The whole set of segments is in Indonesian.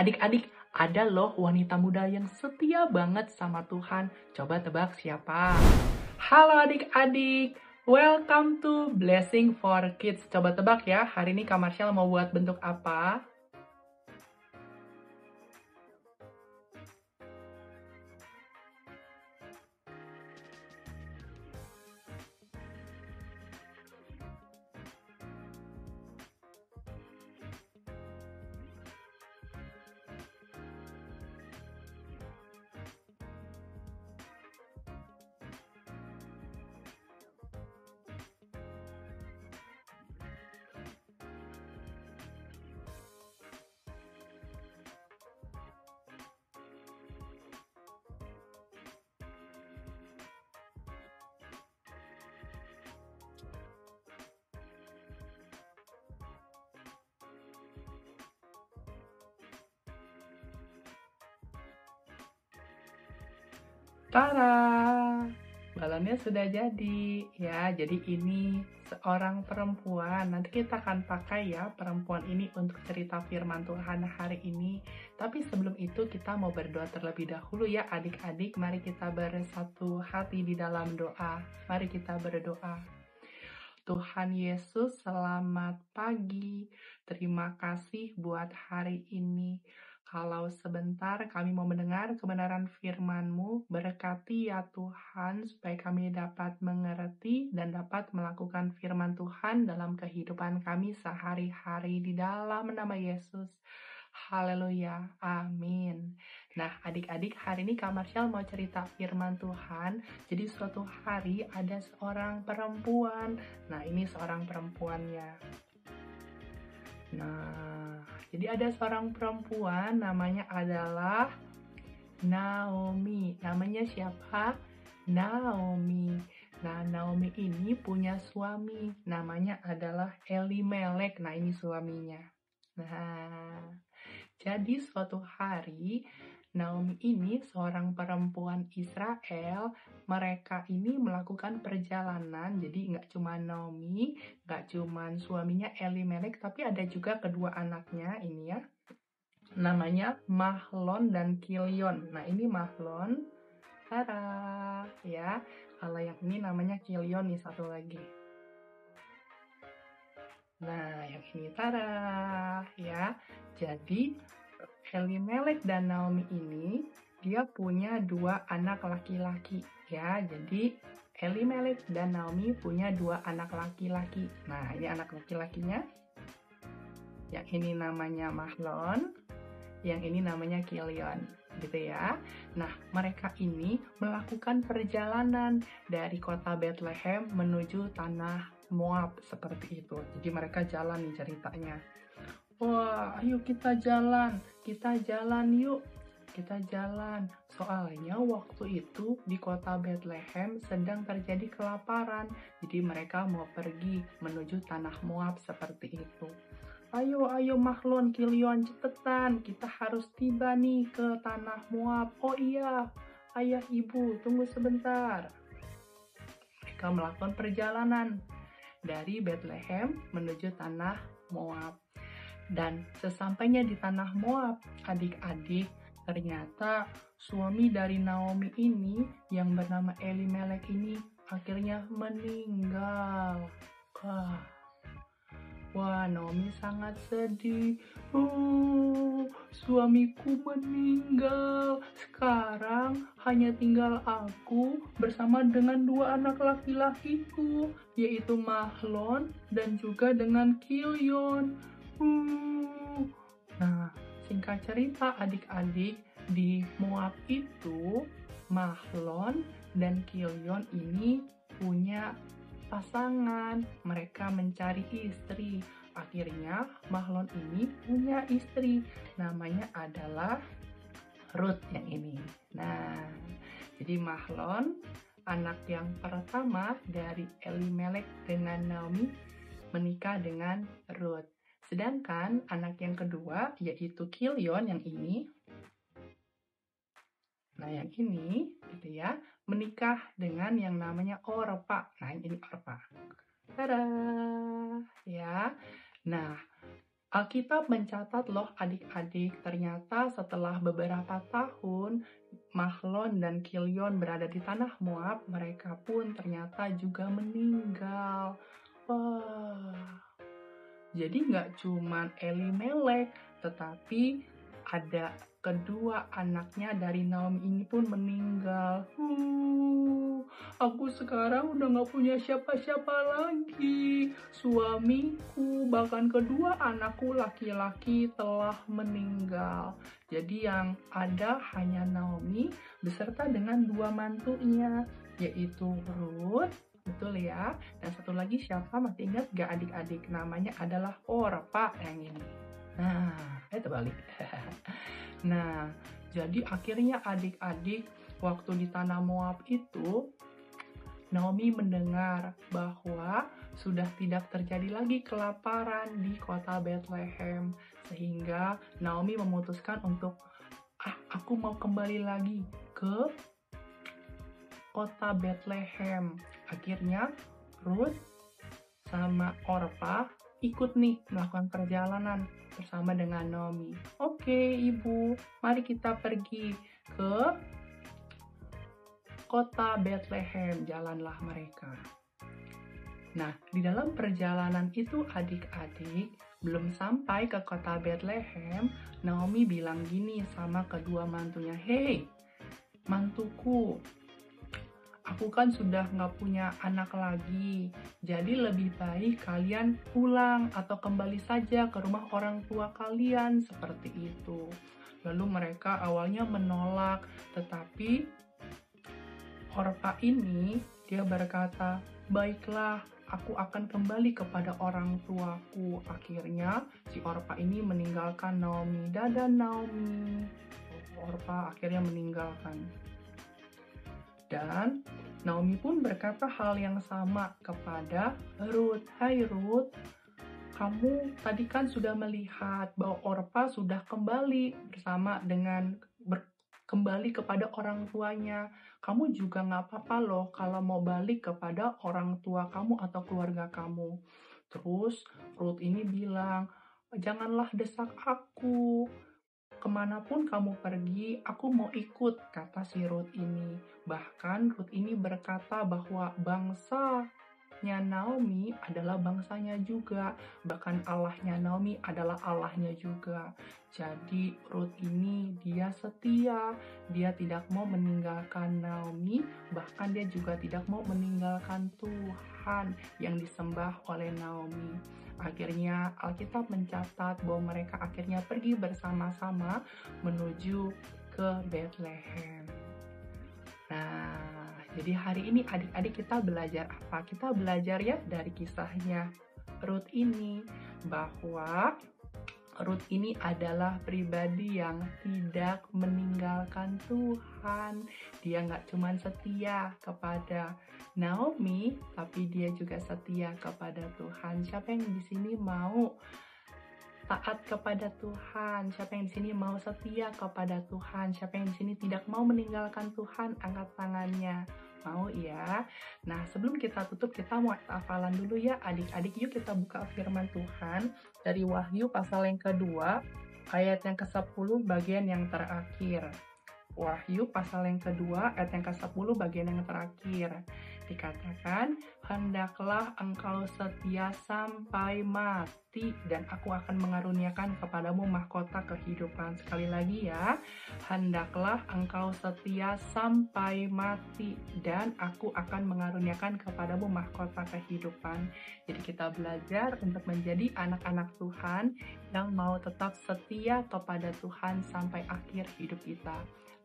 Adik-adik, ada loh wanita muda yang setia banget sama Tuhan. Coba tebak siapa? Halo adik-adik, welcome to Blessing for Kids. Coba tebak ya, hari ini Kak Marshall mau buat bentuk apa? Tada! Balonnya sudah jadi ya. Jadi ini seorang perempuan. Nanti kita akan pakai ya perempuan ini untuk cerita firman Tuhan hari ini. Tapi sebelum itu kita mau berdoa terlebih dahulu ya adik-adik. Mari kita bersatu hati di dalam doa. Mari kita berdoa. Tuhan Yesus, selamat pagi. Terima kasih buat hari ini. Kalau sebentar kami mau mendengar kebenaran firman-Mu, berkati ya Tuhan, supaya kami dapat mengerti dan dapat melakukan firman Tuhan dalam kehidupan kami sehari-hari di dalam nama Yesus. Haleluya, amin. Nah, adik-adik, hari ini Kak Marshall mau cerita firman Tuhan. Jadi suatu hari ada seorang perempuan. Nah, ini seorang perempuannya. Nah, jadi ada seorang perempuan namanya adalah Naomi. Namanya siapa? Naomi. Nah, Naomi ini punya suami. Namanya adalah Elimelek. Nah, ini suaminya. Nah, jadi suatu hari Naomi ini seorang perempuan Israel, mereka ini melakukan perjalanan, jadi nggak cuma Naomi, nggak cuma suaminya Elimelek, tapi ada juga kedua anaknya ini ya, namanya Mahlon dan Kilion. Nah ini Mahlon, tada ya, kalau yang ini namanya Kilion nih satu lagi. Nah yang ini tada ya, jadi Elimelek dan Naomi ini dia punya dua anak laki-laki ya. Jadi Elimelek dan Naomi punya dua anak laki-laki. Nah, ini anak laki-lakinya. Yang ini namanya Mahlon, yang ini namanya Kilion, gitu ya. Nah, mereka ini melakukan perjalanan dari kota Bethlehem menuju tanah Moab seperti itu. Jadi mereka jalan nih ceritanya. Wah, ayo kita jalan yuk, kita jalan. Soalnya waktu itu di kota Bethlehem sedang terjadi kelaparan, jadi mereka mau pergi menuju tanah Moab seperti itu. Ayo Mahlon, Kilion, cepetan, kita harus tiba nih ke tanah Moab. Oh iya, ayah ibu, tunggu sebentar. Mereka melakukan perjalanan dari Bethlehem menuju tanah Moab. Dan sesampainya di tanah Moab, adik-adik, ternyata suami dari Naomi ini yang bernama Elimelek ini akhirnya meninggal. Wah, Naomi sangat sedih. Suamiku meninggal. Sekarang hanya tinggal aku bersama dengan dua anak laki-lakiku, yaitu Mahlon dan juga dengan Kilion. Nah, singkat cerita adik-adik, di Moab itu Mahlon dan Kilion ini punya pasangan. Mereka mencari istri. Akhirnya Mahlon ini punya istri. Namanya adalah Ruth yang ini. Nah, jadi Mahlon anak yang pertama dari Elimelek dengan Naomi menikah dengan Ruth. Sedangkan anak yang kedua yaitu Kilion yang ini. Nah, yang ini gitu ya, menikah dengan yang namanya Orpa. Nah, ini Orpa. Tada! Ya. Nah, Alkitab mencatat loh adik-adik, ternyata setelah beberapa tahun Mahlon dan Kilion berada di tanah Moab, mereka pun ternyata juga meninggal. Wah, jadi nggak cuman Elimelek, tetapi ada kedua anaknya dari Naomi ini pun meninggal. Aku sekarang udah nggak punya siapa-siapa lagi. Suamiku, bahkan kedua anakku laki-laki telah meninggal. Jadi yang ada hanya Naomi beserta dengan dua mantunya, yaitu Ruth, betul ya. Dan satu lagi siapa, masih ingat gak adik-adik? Namanya adalah Orpa yang ini. Nah, terbalik. Nah, jadi akhirnya adik-adik waktu di tanah Moab itu, Naomi mendengar bahwa sudah tidak terjadi lagi kelaparan di kota Bethlehem. Sehingga Naomi memutuskan untuk, aku mau kembali lagi ke kota Bethlehem. Akhirnya Ruth sama Orpa ikut nih melakukan perjalanan bersama dengan Naomi. Oke, Ibu, mari kita pergi ke kota Bethlehem. Jalanlah mereka. Nah, di dalam perjalanan itu adik-adik belum sampai ke kota Bethlehem, Naomi bilang gini sama kedua mantunya, "Hei, mantuku, aku kan sudah nggak punya anak lagi, jadi lebih baik kalian pulang atau kembali saja ke rumah orang tua kalian," seperti itu. Lalu mereka awalnya menolak, tetapi Orpa ini dia berkata, "Baiklah, aku akan kembali kepada orang tuaku." Akhirnya si Orpa ini meninggalkan Naomi. Dadah Naomi. Orpa akhirnya meninggalkan. Dan Naomi pun berkata hal yang sama kepada Ruth. "Hai Ruth, kamu tadi kan sudah melihat bahwa Orpa sudah kembali bersama dengan kembali kepada orang tuanya. Kamu juga nggak apa-apa loh kalau mau balik kepada orang tua kamu atau keluarga kamu." Terus Ruth ini bilang, "Janganlah desak aku. Kemanapun kamu pergi, aku mau ikut," kata si Ruth ini. Bahkan Ruth ini berkata bahwa bangsanya Naomi adalah bangsanya juga. Bahkan Allahnya Naomi adalah Allahnya juga. Jadi Ruth ini dia setia. Dia tidak mau meninggalkan Naomi. Bahkan dia juga tidak mau meninggalkan Tuhan yang disembah oleh Naomi. Akhirnya Alkitab mencatat bahwa mereka akhirnya pergi bersama-sama menuju ke Bethlehem. Nah, jadi hari ini adik-adik kita belajar apa? Kita belajar ya dari kisahnya Ruth ini, bahwa Ruth ini adalah pribadi yang tidak meninggalkan Tuhan. Dia nggak cuma setia kepada Naomi, tapi dia juga setia kepada Tuhan. Siapa yang di sini mau taat kepada Tuhan? Siapa yang di sini mau setia kepada Tuhan? Siapa yang di sini tidak mau meninggalkan Tuhan? Angkat tangannya. Mau ya? Nah, sebelum kita tutup, kita mau hafalan dulu ya adik-adik. Yuk kita buka firman Tuhan dari Wahyu pasal yang kedua, ayat yang ke-10 bagian yang terakhir. Wahyu pasal yang kedua, ayat yang ke-10 bagian yang terakhir. Dikatakan, "Hendaklah engkau setia sampai mati, dan aku akan mengaruniakan kepadamu mahkota kehidupan." Sekali lagi ya, "Hendaklah engkau setia sampai mati, dan aku akan mengaruniakan kepadamu mahkota kehidupan." Jadi kita belajar untuk menjadi anak-anak Tuhan yang mau tetap setia kepada Tuhan sampai akhir hidup kita.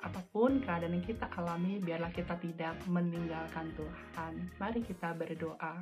Apapun keadaan yang kita alami, biarlah kita tidak meninggalkan Tuhan. Mari kita berdoa.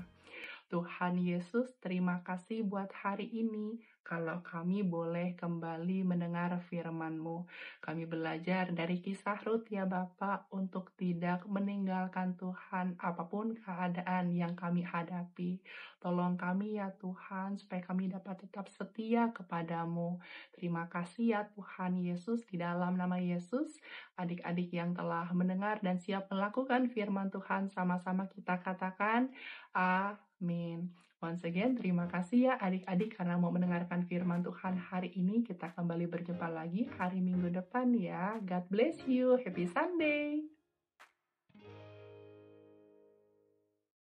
Tuhan Yesus, terima kasih buat hari ini. Kalau kami boleh kembali mendengar firman-Mu. Kami belajar dari kisah Ruth ya Bapak, untuk tidak meninggalkan Tuhan apapun keadaan yang kami hadapi. Tolong kami ya Tuhan, supaya kami dapat tetap setia kepadamu. Terima kasih ya Tuhan Yesus, di dalam nama Yesus, adik-adik yang telah mendengar dan siap melakukan firman Tuhan, sama-sama kita katakan, Amin. Once again, terima kasih ya adik-adik karena mau mendengarkan firman Tuhan hari ini. Kita kembali berjumpa lagi hari Minggu depan ya. God bless you. Happy Sunday.